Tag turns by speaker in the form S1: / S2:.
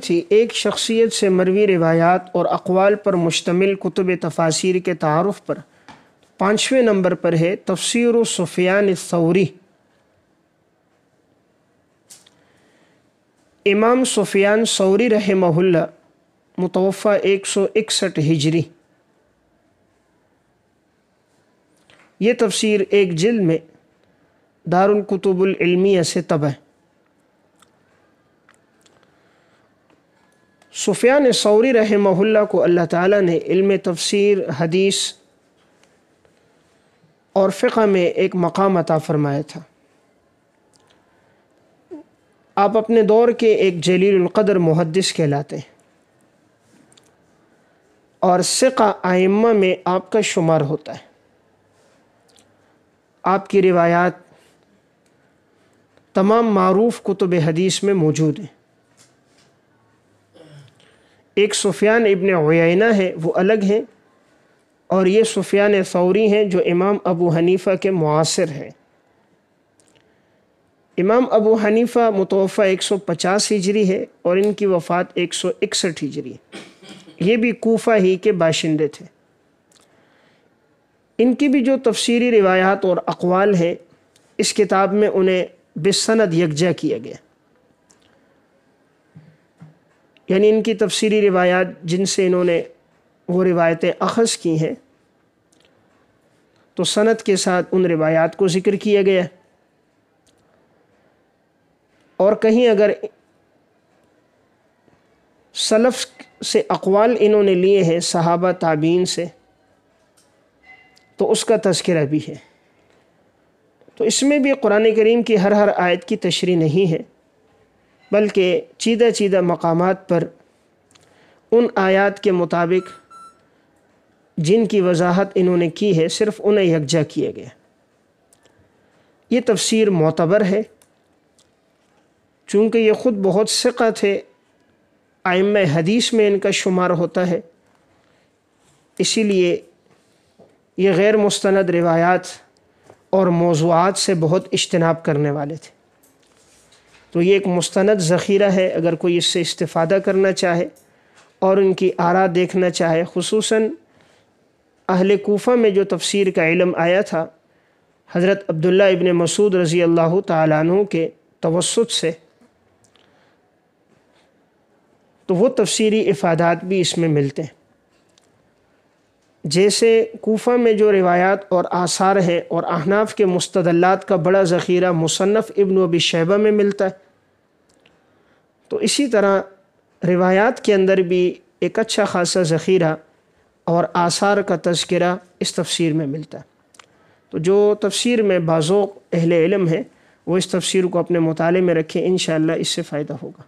S1: تھی ایک شخصیت سے مروی روایات اور اقوال پر مشتمل کتب تفاسیر کے تعارف پر 5ویں نمبر پر ہے تفسیر سفیان الثوری۔ امام سفیان ثوری رحمہ اللہ متوفی 161 ہجری۔ یہ تفسیر ایک جلد میں دارالکتب العلمیہ سے طبع ہے۔ سفیان ثوری رحمہ اللہ کو اللہ تعالیٰ نے علم تفسیر، حدیث اور فقہ میں ایک مقام عطا فرمایا تھا۔ آپ اپنے دور کے ایک جلیل القدر محدث کہلاتے ہیں اور ثقہ ائمہ میں آپ کا شمار ہوتا ہے۔ آپ کی روایات تمام معروف کتب حدیث میں موجود ہیں۔ ایک سفیان ابن عیینہ ہے، وہ الگ ہیں، اور یہ سفیان ثوری ہیں جو امام ابو حنیفہ کے معاصر ہیں۔ امام ابو حنیفہ متوفی 150 ہجری ہے اور ان کی وفات 161 ہجری ہے۔ یہ بھی کوفہ ہی کے باشندے تھے۔ ان کی بھی جو تفسیری روایات اور اقوال ہیں، اس کتاب میں انہیں بسند یکجا کیا گیا، یعنی ان کی تفسیری روایات جن سے انہوں نے وہ روایتیں اخذ کی ہیں تو سند کے ساتھ ان روایات کو ذکر کیا گیا، اور کہیں اگر سلف سے اقوال انہوں نے لیے ہیں صحابہ تابعین سے تو اس کا تذکرہ بھی ہے۔ تو اس میں بھی قرآن کریم کی ہر آیت کی تشریح نہیں ہے، بلکہ چیدہ چیدہ مقامات پر ان آیات کے مطابق جن کی وضاحت انہوں نے کی ہے صرف انہیں یکجا کیا گیا۔ یہ تفسیر معتبر ہے، چونکہ یہ خود بہت ثقہ تھے، ائمہ حدیث میں ان کا شمار ہوتا ہے، اسی لیے یہ غیر مستند روایات اور موضوعات سے بہت اجتناب کرنے والے تھے۔ تو یہ ایک مستند ذخیرہ ہے، اگر کوئی اس سے استفادہ کرنا چاہے اور ان کی آراء دیکھنا چاہے۔ خصوصاً اہل کوفہ میں جو تفسیر کا علم آیا تھا حضرت عبداللہ ابن مسعود رضی اللہ تعالیٰ عنہ کے توسط سے، تو وہ تفسیری افادات بھی اس میں ملتے ہیں۔ جیسے کوفہ میں جو روایات اور آثار ہیں اور احناف کے مستدلات کا بڑا ذخیرہ مصنف ابن ابی شیبہ میں ملتا ہے، تو اسی طرح روایات کے اندر بھی ایک اچھا خاصا ذخیرہ اور آثار کا تذکرہ اس تفسیر میں ملتا ہے۔ تو جو تفسیر میں باذوق اہل علم ہے وہ اس تفسیر کو اپنے مطالعے میں رکھیں، انشاءاللہ اس سے فائدہ ہوگا۔